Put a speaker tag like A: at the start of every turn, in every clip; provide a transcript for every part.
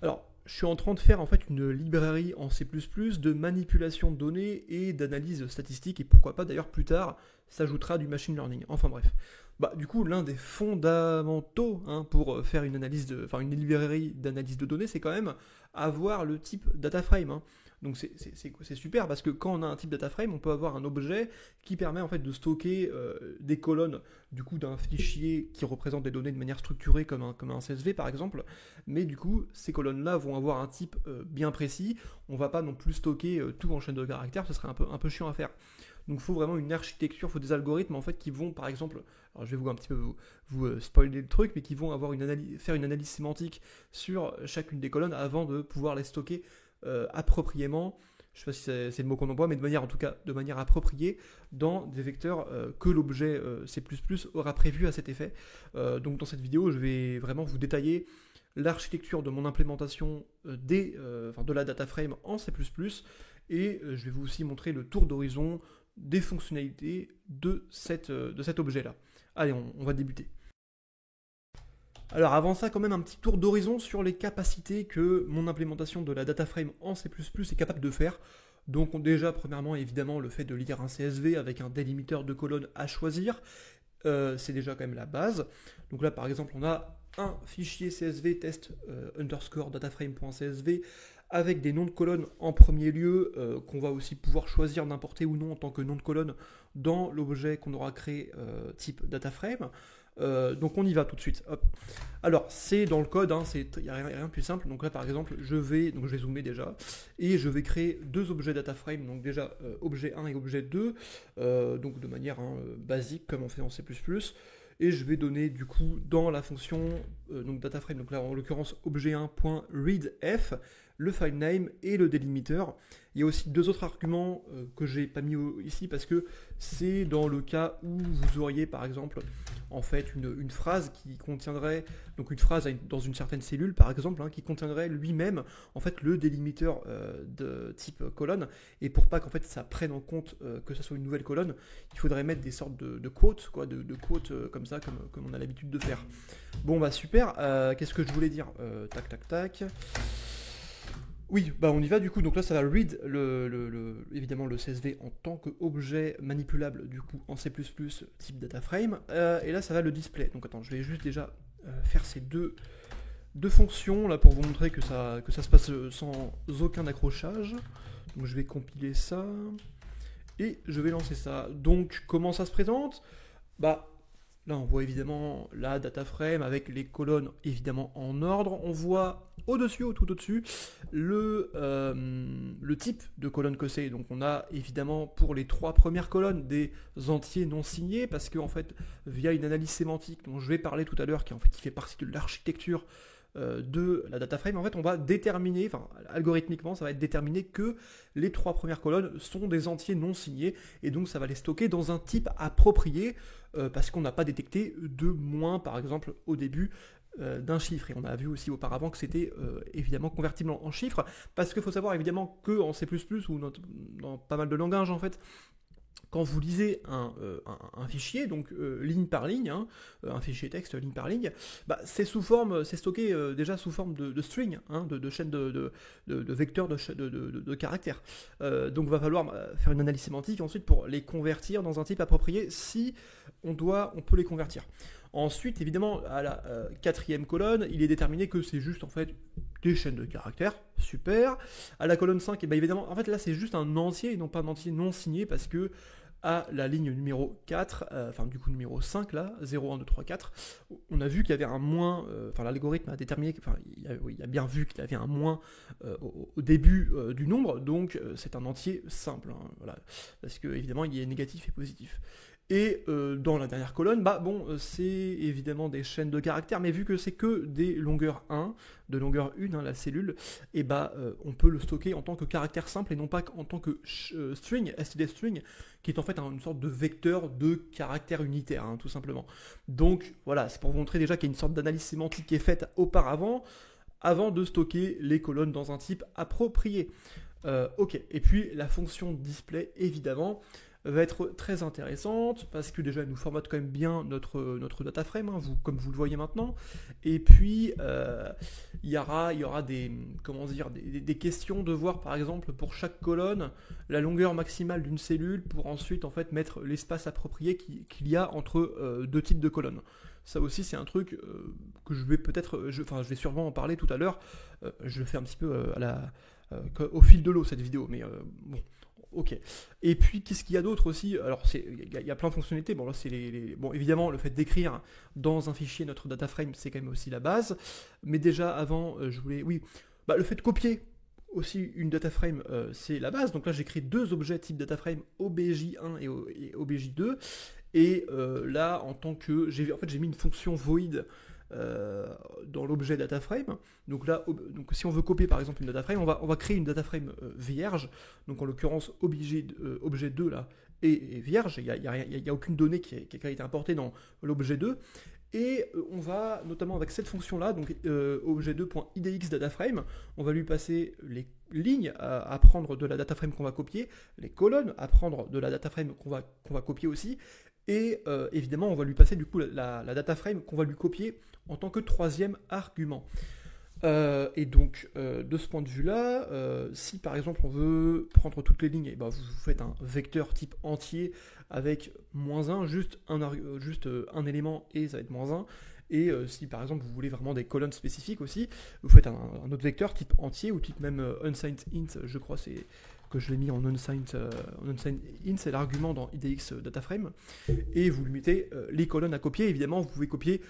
A: Alors, je suis en train de faire en fait une librairie en C++ de manipulation de données et d'analyse statistique, et pourquoi pas d'ailleurs plus tard s'ajoutera du machine learning. Enfin bref. Bah, du coup, l'un des fondamentaux pour faire une librairie d'analyse de données, c'est quand même avoir le type data frame. Donc c'est super parce que quand on a un type data frame, on peut avoir un objet qui permet en fait de stocker des colonnes du coup d'un fichier qui représente des données de manière structurée comme un CSV par exemple. Mais du coup, ces colonnes-là vont avoir un type bien précis. On va pas non plus stocker tout en chaîne de caractères, ce serait un peu chiant à faire. Donc il faut vraiment une architecture, il faut des algorithmes en fait qui vont par exemple, alors je vais un petit peu vous spoiler le truc, mais qui vont faire une analyse sémantique sur chacune des colonnes avant de pouvoir les stocker appropriément. Je ne sais pas si c'est le mot qu'on emploie, mais de manière en tout cas de manière appropriée dans des vecteurs que l'objet C++ aura prévu à cet effet. Donc dans cette vidéo, je vais vraiment vous détailler l'architecture de mon implémentation de la data frame en C++, et je vais vous aussi montrer le tour d'horizon des fonctionnalités de cet objet-là. Allez, on va débuter. Alors avant ça, quand même un petit tour d'horizon sur les capacités que mon implémentation de la data frame en C++ est capable de faire. Donc déjà, premièrement, évidemment, le fait de lire un CSV avec un délimiteur de colonnes à choisir, c'est déjà quand même la base. Donc là, par exemple, on a un fichier CSV test underscore dataframe.csv avec des noms de colonnes en premier lieu, qu'on va aussi pouvoir choisir d'importer ou non en tant que nom de colonne dans l'objet qu'on aura créé type dataframe. Donc on y va tout de suite. Hop. Alors c'est dans le code, il n'y a rien de plus simple. Donc là par exemple, je vais zoomer déjà, et je vais créer deux objets dataframe, donc déjà objet 1 et objet 2, donc de manière basique comme on fait en C++. Et je vais donner du coup dans la fonction donc dataframe, donc là en l'occurrence objet 1.readf, le file name et le délimiteur. Il y a aussi deux autres arguments que j'ai pas mis ici parce que c'est dans le cas où vous auriez par exemple en fait une phrase qui contiendrait, donc une phrase dans une certaine cellule par exemple, qui contiendrait lui-même en fait le délimiteur de type colonne, et pour pas qu'en fait ça prenne en compte que ça soit une nouvelle colonne, il faudrait mettre des sortes de quotes, de quotes comme ça, comme on a l'habitude de faire. Bon bah super, qu'est-ce que je voulais dire, tac. Oui, bah on y va du coup, donc là ça va read évidemment le CSV en tant qu'objet manipulable du coup en C++ type dataframe, et là ça va le display. Donc attends, je vais juste déjà faire ces deux fonctions là pour vous montrer que ça se passe sans aucun accrochage. Donc je vais compiler ça, et je vais lancer ça. Donc comment ça se présente ? Bah là, on voit évidemment la data frame avec les colonnes évidemment en ordre. On voit au-dessus, tout au-dessus, le type de colonne que c'est. Donc on a évidemment pour les trois premières colonnes des entiers non signés, parce que en fait, via une analyse sémantique dont je vais parler tout à l'heure, qui fait partie de l'architecture de la data frame, en fait on va déterminer, algorithmiquement ça va être déterminé que les trois premières colonnes sont des entiers non signés, et donc ça va les stocker dans un type approprié, parce qu'on n'a pas détecté de moins par exemple au début d'un chiffre. Et on a vu aussi auparavant que c'était évidemment convertible en chiffres, parce qu'il faut savoir évidemment que en C++ ou dans pas mal de langages en fait, quand vous lisez un fichier, donc ligne par ligne, un fichier texte ligne par ligne, bah, c'est stocké déjà sous forme de string, de chaîne de vecteurs de caractères. Donc il va falloir faire une analyse sémantique ensuite pour les convertir dans un type approprié, si on peut les convertir. Ensuite, évidemment, à la quatrième colonne, il est déterminé que c'est juste en fait des chaînes de caractères, super. À la colonne 5, et bien évidemment, en fait là c'est juste un entier et non pas un entier non signé, parce que à la ligne numéro 4, du coup numéro 5 là, 0, 1, 2, 3, 4, on a vu qu'il y avait un moins, l'algorithme a déterminé, il a bien vu qu'il y avait un moins au début du nombre, donc c'est un entier simple, voilà, parce que évidemment il y a négatif et positif. Et dans la dernière colonne, c'est évidemment des chaînes de caractères, mais vu que c'est que des longueurs 1, de longueur 1, la cellule, et on peut le stocker en tant que caractère simple et non pas en tant que string, std string, qui est en fait une sorte de vecteur de caractère unitaire, tout simplement. Donc voilà, c'est pour vous montrer déjà qu'il y a une sorte d'analyse sémantique qui est faite auparavant, avant de stocker les colonnes dans un type approprié. Ok, et puis la fonction display, évidemment, va être très intéressante parce que déjà elle nous formate quand même bien notre data frame, hein, comme vous le voyez maintenant. Et puis il y aura des questions de voir par exemple pour chaque colonne la longueur maximale d'une cellule pour ensuite en fait mettre l'espace approprié qu'il y a entre deux types de colonnes. Ça aussi c'est un truc que je vais je vais sûrement en parler tout à l'heure. Je le fais un petit peu au fil de l'eau cette vidéo, mais bon. Ok. Et puis, qu'est-ce qu'il y a d'autre aussi? Alors, il y a plein de fonctionnalités. Bon, là, c'est bon, évidemment, le fait d'écrire dans un fichier notre data frame, c'est quand même aussi la base. Mais déjà, avant, oui, le fait de copier aussi une data frame, c'est la base. Donc là, j'écris deux objets type data frame, obj1 et obj2. Et là, j'ai mis une fonction void dans l'objet data frame. Donc là, si on veut copier par exemple une data frame, on va créer une data frame vierge. Donc en l'occurrence, objet 2 là est vierge. Il n'y a aucune donnée qui a été importée dans l'objet 2. Et on va, notamment avec cette fonction-là, donc objet2.idx dataframe, on va lui passer les lignes à prendre de la dataframe qu'on va copier, les colonnes à prendre de la dataframe qu'on va copier aussi, et évidemment on va lui passer du coup la dataframe qu'on va lui copier en tant que troisième argument. Et donc de ce point de vue là, si par exemple on veut prendre toutes les lignes, vous faites un vecteur type entier avec -1, juste un élément et ça va être -1. Et si par exemple vous voulez vraiment des colonnes spécifiques aussi, vous faites un autre vecteur type entier ou type même unsigned int, je crois c'est que je l'ai mis en unsigned int, c'est l'argument dans idx dataframe, et vous lui mettez les colonnes à copier. Évidemment vous pouvez copier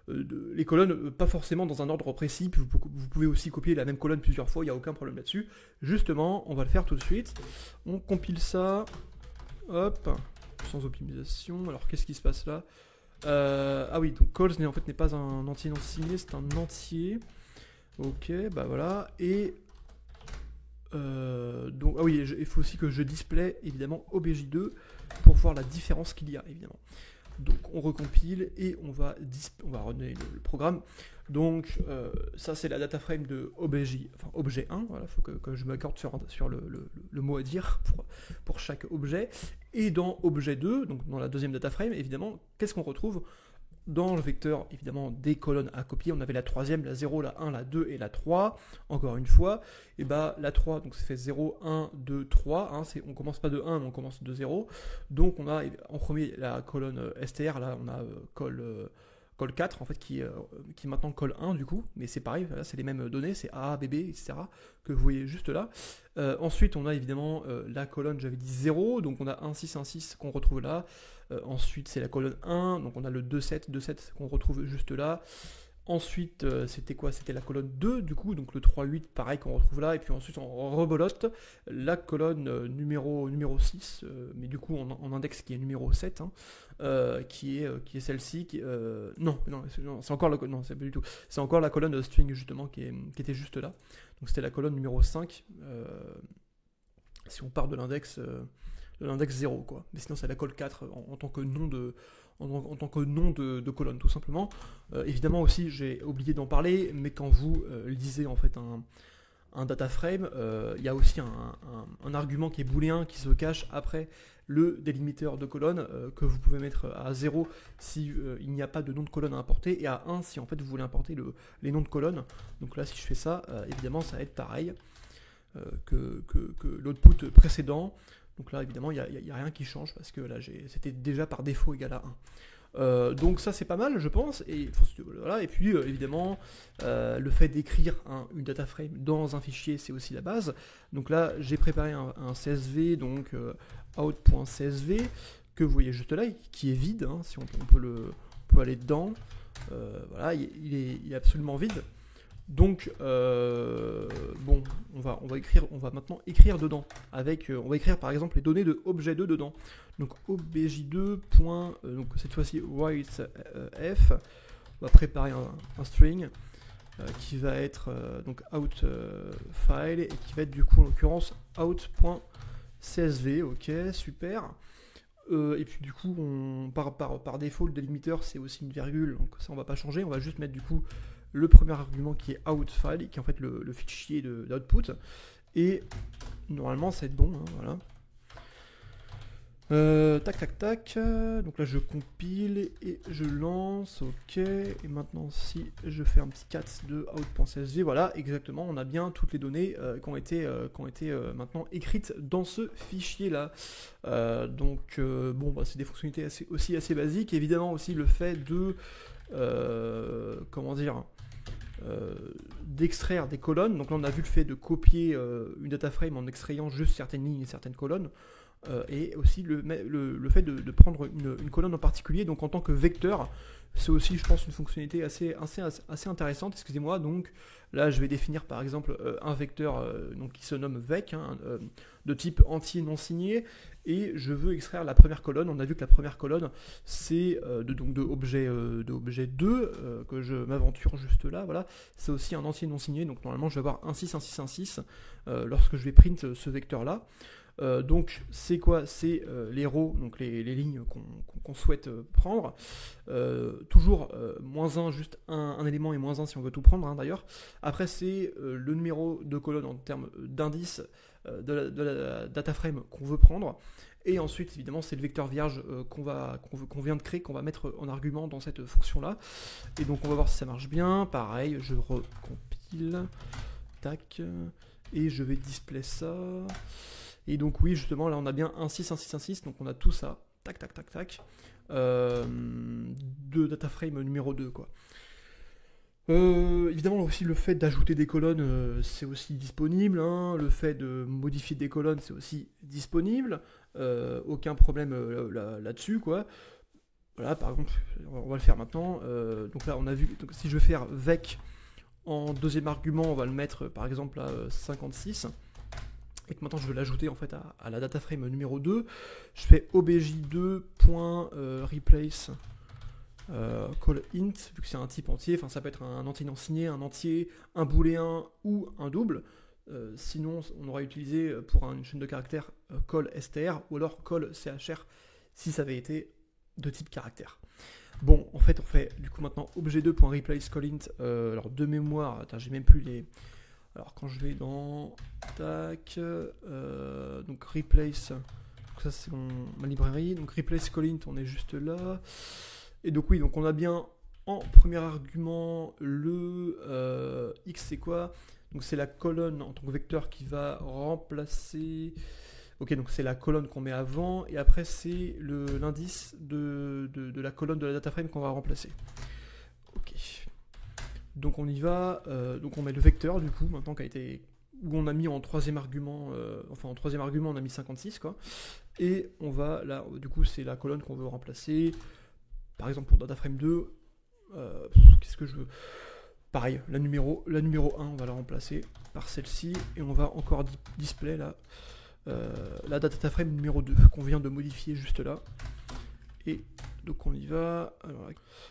A: les colonnes, pas forcément dans un ordre précis, puis vous pouvez aussi copier la même colonne plusieurs fois, il n'y a aucun problème là-dessus. Justement, on va le faire tout de suite. On compile ça, hop, sans optimisation. Alors qu'est-ce qui se passe là? Ah oui, donc calls n'est pas un entier non signé, c'est un entier. Ok, voilà. Et donc, ah oui, il faut aussi que je display évidemment obj2 pour voir la différence qu'il y a évidemment. Donc on recompile et on va runner le programme. Donc ça c'est la data frame de objet 1. Voilà, il faut que je m'accorde sur le mot à dire pour chaque objet. Et dans objet 2, donc dans la deuxième data frame, évidemment, qu'est-ce qu'on retrouve? Dans le vecteur, évidemment, des colonnes à copier, on avait la troisième, la 0, la 1, la 2 et la 3. Encore une fois, et la 3, donc ça fait 0, 1, 2, 3. Hein, on commence pas de 1, mais on commence de 0. Donc on a en premier la colonne str, là on a col 4, en fait, qui est maintenant col 1 du coup. Mais c'est pareil, là c'est les mêmes données, c'est A, B, B, etc. que vous voyez juste là. Ensuite, on a évidemment la colonne, j'avais dit 0, donc on a 1, 6, 1, 6 qu'on retrouve là. Ensuite, c'est la colonne 1, donc on a le 2, 7, 2, 7 qu'on retrouve juste là. Ensuite, c'était quoi? C'était la colonne 2, du coup, donc le 3, 8, pareil qu'on retrouve là. Et puis ensuite, on rebolote la colonne numéro 6, mais du coup, en index qui est numéro 7, hein, qui est celle-ci. Non, c'est encore non, c'est pas du tout. C'est encore la colonne string, justement, qui était juste là. Donc c'était la colonne numéro 5, si on part de l'index 0, quoi. Mais sinon, c'est la col 4 en tant que nom de colonne, tout simplement. Évidemment aussi, j'ai oublié d'en parler, mais quand vous lisez en fait un data frame, il y a aussi un argument qui est booléen qui se cache après le délimiteur de colonne que vous pouvez mettre à 0 si il n'y a pas de nom de colonne à importer, et à 1 si en fait vous voulez importer les noms de colonnes. Donc là, si je fais ça, évidemment, ça va être pareil que l'output précédent. Donc là, évidemment, il n'y a rien qui change parce que là, c'était déjà par défaut égal à 1. Donc ça, c'est pas mal, je pense. Et, voilà. Et puis, évidemment, le fait d'écrire une data frame dans un fichier, c'est aussi la base. Donc là, j'ai préparé un CSV, donc out.csv, que vous voyez juste là, qui est vide. Hein, si on peut aller dedans. Voilà, il est absolument vide. Donc bon, on va maintenant écrire dedans avec on va écrire par exemple les données de objet 2 dedans. Donc obj2. Donc cette fois-ci write f, on va préparer un string qui va être donc out file, et qui va être du coup en l'occurrence out.csv. Ok, super. Et puis du coup par défaut le délimiteur c'est aussi une virgule, donc ça on va pas changer, on va juste mettre du coup le premier argument qui est outFile, qui est en fait le fichier d'output, et normalement ça va être bon, hein, voilà. Tac tac tac, donc là je compile et je lance, ok, et maintenant si je fais un petit cat de out.csv, voilà, exactement, on a bien toutes les données qui ont été maintenant écrites dans ce fichier là. Bon, bah, c'est des fonctionnalités aussi assez basiques, évidemment aussi le fait de, comment dire, d'extraire des colonnes, donc là on a vu le fait de copier une data frame en extrayant juste certaines lignes et certaines colonnes. Et aussi le fait de prendre une colonne en particulier, donc en tant que vecteur, c'est aussi, je pense, une fonctionnalité assez intéressante. Excusez-moi, donc là, je vais définir par exemple un vecteur donc, qui se nomme vec, hein, de type entier non signé, et je veux extraire la première colonne. On a vu que la première colonne, c'est de objet 2, que je m'aventure juste là, voilà. C'est aussi un entier non signé, donc normalement, je vais avoir 1,6,1,6,1,6 lorsque je vais print ce vecteur-là. Donc c'est quoi? C'est les rows, donc les lignes qu'on souhaite prendre. Toujours -1, juste un élément et -1 si on veut tout prendre, hein, d'ailleurs. Après c'est le numéro de colonne en termes d'indice de la data frame qu'on veut prendre. Et ensuite, évidemment, c'est le vecteur vierge qu'on vient de créer, qu'on va mettre en argument dans cette fonction-là. Et donc on va voir si ça marche bien. Pareil, je recompile. Tac. Et je vais display ça. Et donc oui, justement, là on a bien 1,6,1,6,1,6, donc on a tout ça, tac, tac, tac, tac, de data frame numéro 2, quoi. Évidemment aussi le fait d'ajouter des colonnes, c'est aussi disponible, hein. Le fait de modifier des colonnes, c'est aussi disponible, aucun problème là-dessus, quoi. Voilà, par exemple, on va le faire maintenant. Donc là, on a vu, donc, si je veux faire vec en deuxième argument, on va le mettre par exemple à 56. Et que maintenant je veux l'ajouter en fait à la data frame numéro 2, je fais obj2.replace call int, vu que c'est un type entier, enfin ça peut être un entier non signé, un entier, un booléen ou un double. Sinon on aura utilisé pour une chaîne de caractères call str ou alors call chr si ça avait été de type caractère. Bon, en fait on fait du coup maintenant obj2.replace call int, alors de mémoire, attends, j'ai même plus les... Alors quand je vais dans tac, donc replace, donc ça c'est ma librairie, donc replace call int, on est juste là. Et donc oui, donc on a bien en premier argument le x c'est quoi? Donc c'est la colonne en tant que vecteur qui va remplacer. Ok, donc c'est la colonne qu'on met avant, et après c'est l'indice de la colonne de la data frame qu'on va remplacer. Ok. Donc on y va, donc on met le vecteur du coup, maintenant qui a été, où on a mis en troisième argument, en troisième argument on a mis 56 quoi, et on va là, du coup c'est la colonne qu'on veut remplacer, par exemple pour dataframe 2, qu'est-ce que je veux, pareil, la numéro 1 on va la remplacer par celle-ci, et on va encore display là, la dataframe numéro 2 qu'on vient de modifier juste là, et donc on y va. Alors,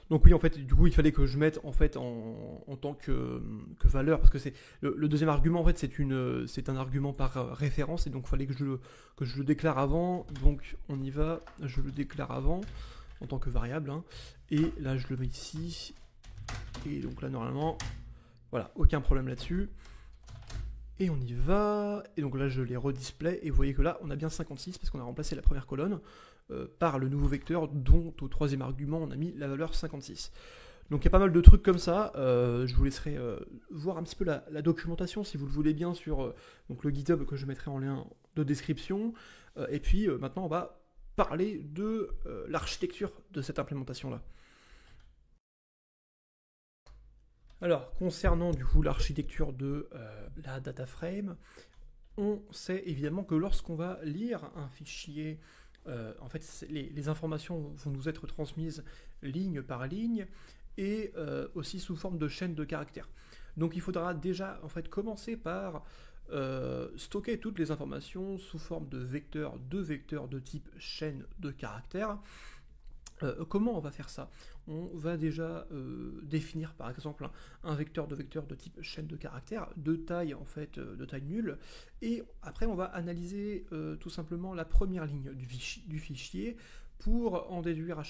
A: donc oui, en fait, du coup, il fallait que je mette en fait en tant que valeur, parce que c'est le deuxième argument en fait, c'est un argument par référence, et donc il fallait que je le déclare avant. Donc on y va, je le déclare avant en tant que variable, hein, et là je le mets ici, et donc là normalement, voilà, aucun problème là-dessus. Et on y va, et donc là je les redisplay, et vous voyez que là on a bien 56 parce qu'on a remplacé la première colonne par le nouveau vecteur dont au troisième argument on a mis la valeur 56. Donc il y a pas mal de trucs comme ça, je vous laisserai voir un petit peu la documentation si vous le voulez bien sur donc le GitHub que je mettrai en lien de description, et puis maintenant on va parler de l'architecture de cette implémentation là. Alors, concernant du coup l'architecture de la data frame, on sait évidemment que lorsqu'on va lire un fichier, en fait les informations vont nous être transmises ligne par ligne, et aussi sous forme de chaîne de caractères. Donc il faudra déjà en fait commencer par stocker toutes les informations sous forme de vecteurs de type chaîne de caractères. Comment on va faire ça? On va déjà définir par exemple un vecteur de type chaîne de caractères de taille en fait de taille nulle, et après on va analyser tout simplement la première ligne du fichier pour en déduire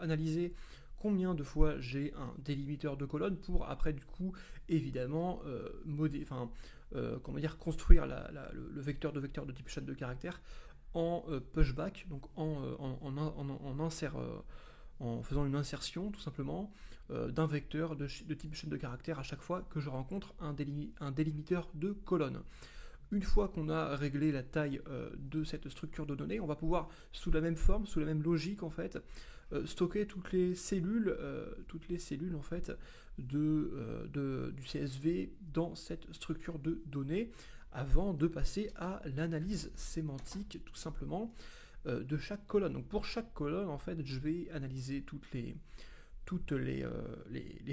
A: analyser combien de fois j'ai un délimiteur de colonne pour après du coup évidemment construire le vecteur de type chaîne de caractères en pushback, donc en faisant une insertion tout simplement d'un vecteur de type chaîne de caractères à chaque fois que je rencontre un délimiteur de colonne. Une fois qu'on a réglé la taille de cette structure de données, on va pouvoir, sous la même forme, sous la même logique en fait, stocker toutes les cellules en fait du CSV dans cette structure de données avant de passer à l'analyse sémantique tout simplement de chaque colonne. Donc pour chaque colonne en fait je vais analyser toutes les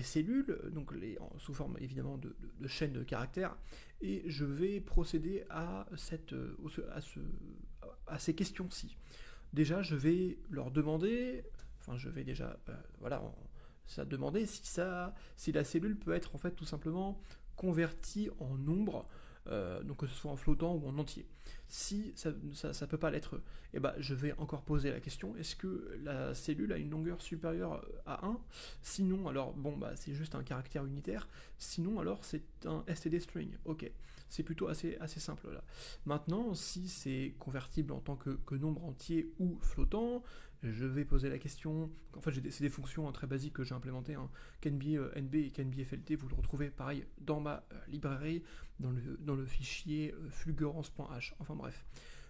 A: cellules, donc sous forme évidemment de chaînes de caractères, et je vais procéder à ces questions-ci. Déjà, je vais leur demander, je vais déjà, demander si la cellule peut être en fait tout simplement convertie en nombre, donc que ce soit en flottant ou en entier. Si ça ne peut pas l'être, je vais encore poser la question, est-ce que la cellule a une longueur supérieure à 1? Sinon, alors, c'est juste un caractère unitaire. Sinon, alors, c'est un std string. Ok, c'est plutôt assez simple là. Maintenant, si c'est convertible en tant que nombre entier ou flottant, je vais poser la question. En fait, c'est des fonctions très basiques que j'ai implémentées. CanBe NB et CanBe FLT, vous le retrouvez pareil dans ma librairie, dans le fichier fulgurance.h. Enfin bref,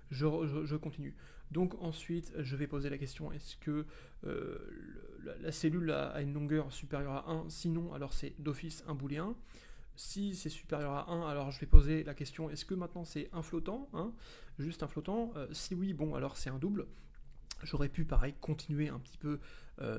A: je continue. Donc ensuite, je vais poser la question, est-ce que la cellule a une longueur supérieure à 1? Sinon, alors c'est d'office un booléen. Si c'est supérieur à 1, alors je vais poser la question, est-ce que maintenant c'est un flottant, juste un flottant? Si oui, bon, alors c'est un double. J'aurais pu, pareil, continuer un petit peu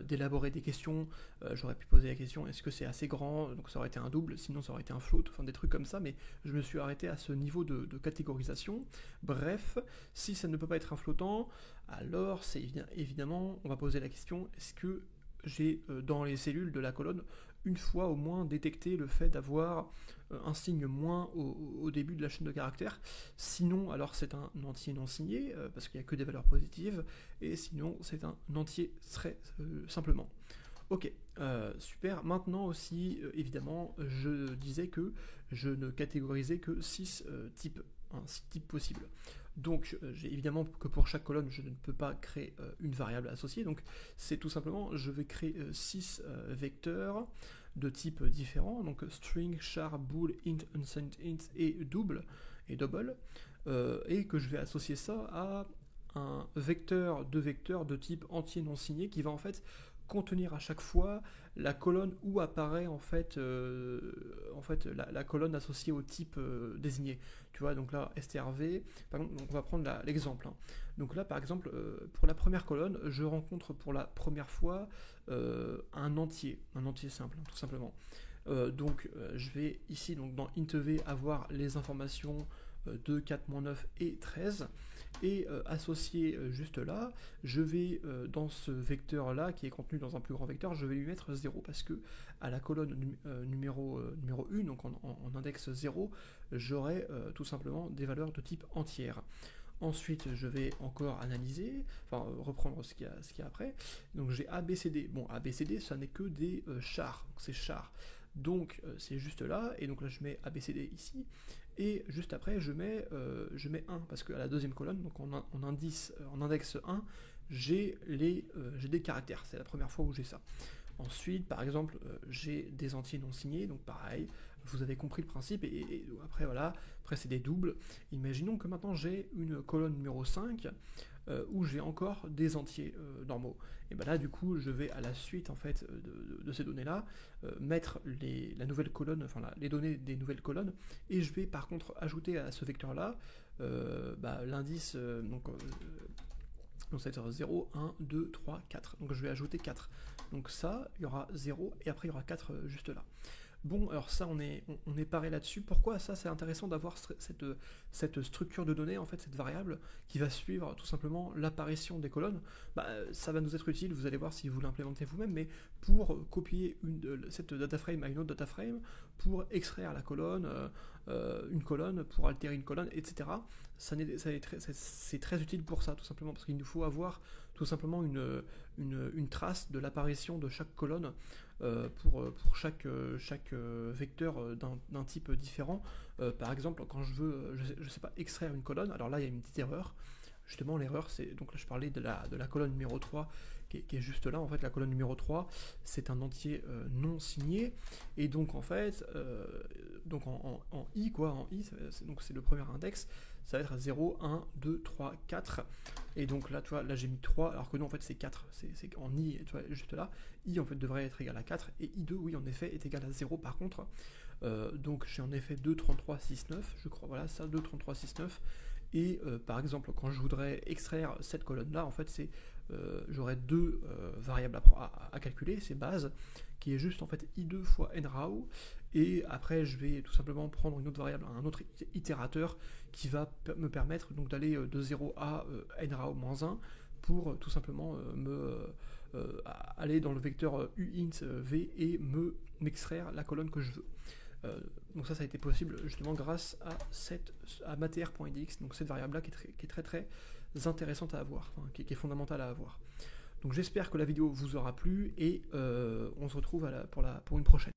A: d'élaborer des questions. J'aurais pu poser la question, est-ce que c'est assez grand? Donc ça aurait été un double, sinon ça aurait été un float, enfin des trucs comme ça, mais je me suis arrêté à ce niveau de catégorisation. Bref, si ça ne peut pas être un flottant, alors c'est évidemment, on va poser la question, est-ce que j'ai dans les cellules de la colonne une fois au moins détecté le fait d'avoir un signe moins au début de la chaîne de caractères. Sinon, alors c'est un entier non signé, parce qu'il n'y a que des valeurs positives, et sinon c'est un entier très simplement. Ok, super. Maintenant aussi, évidemment, je disais que je ne catégorisais que 6 types possibles. Donc, j'ai évidemment que pour chaque colonne, je ne peux pas créer une variable associée. Donc, c'est tout simplement, je vais créer 6 vecteurs de types différents. Donc, string, char, bool, int, unsigned int et double, et que je vais associer ça à un vecteur de type entier non signé qui va en fait contenir à chaque fois la colonne où apparaît en fait la colonne associée au type désigné. Tu vois, donc là, strv, par exemple, donc on va prendre l'exemple. Donc là, par exemple, pour la première colonne, je rencontre pour la première fois un entier simple, tout simplement. Donc je vais ici, donc dans intv, avoir les informations de 4, 9 et 13. Et associé juste là, je vais dans ce vecteur là qui est contenu dans un plus grand vecteur, je vais lui mettre 0 parce que à la colonne numéro 1, donc en index 0, j'aurai tout simplement des valeurs de type entière. Ensuite, je vais encore analyser, reprendre ce qu'il y a après. Donc j'ai ABCD. Bon, ABCD, ça n'est que des chars, c'est char. Donc c'est juste là, et donc là je mets ABCD ici. Et juste après, je mets 1, parce qu'à la deuxième colonne, donc en index 1, j'ai des caractères. C'est la première fois où j'ai ça. Ensuite, par exemple, j'ai des entiers non signés, donc pareil, vous avez compris le principe, et après, voilà, après c'est des doubles. Imaginons que maintenant j'ai une colonne numéro 5, où j'ai encore des entiers normaux. Et bien là, du coup, je vais à la suite en fait de ces données-là mettre la nouvelle colonne, les données des nouvelles colonnes, et je vais par contre ajouter à ce vecteur-là l'indice, donc ça va être 0, 1, 2, 3, 4. Donc je vais ajouter 4. Donc ça, il y aura 0, et après il y aura 4 juste là. Bon, alors ça, on est paré là-dessus. Pourquoi ça, c'est intéressant d'avoir cette structure de données, en fait, cette variable, qui va suivre tout simplement l'apparition des colonnes. Ça va nous être utile, vous allez voir si vous l'implémentez vous-même, mais pour copier cette dataframe à une autre dataframe, pour extraire la colonne, une colonne, pour altérer une colonne, etc. C'est très utile pour ça, tout simplement, parce qu'il nous faut avoir tout simplement une trace de l'apparition de chaque colonne pour chaque vecteur d'un type différent. Par exemple, quand je veux, je sais pas, extraire une colonne, alors là il y a une petite erreur. justement l'erreur, c'est, donc là je parlais de la colonne numéro 3 qui est juste là. En fait, la colonne numéro 3, c'est un entier non signé, et donc en fait, donc en i, quoi, en i, donc c'est le premier index, ça va être 0, 1, 2, 3, 4, et donc là, tu vois, là j'ai mis 3, alors que non, en fait c'est 4, c'est en i, tu vois, juste là, i en fait devrait être égal à 4, et i2, oui, en effet, est égal à 0 par contre, donc j'ai en effet 2, 33, 6, 9, je crois, voilà, ça, 2, 33, 6, 9, et par exemple, quand je voudrais extraire cette colonne-là, en fait, j'aurais deux variables à calculer, c'est base, qui est juste en fait i2 fois nRAW, et après je vais tout simplement prendre une autre variable, un autre itérateur, qui va me permettre donc d'aller de 0 à nRAW-1 pour tout simplement aller dans le vecteur uint v et m'extraire la colonne que je veux. Donc ça a été possible justement grâce à matr.idx, donc cette variable là qui est très très intéressante à avoir, enfin, qui est fondamentale à avoir. Donc j'espère que la vidéo vous aura plu, et on se retrouve pour une prochaine.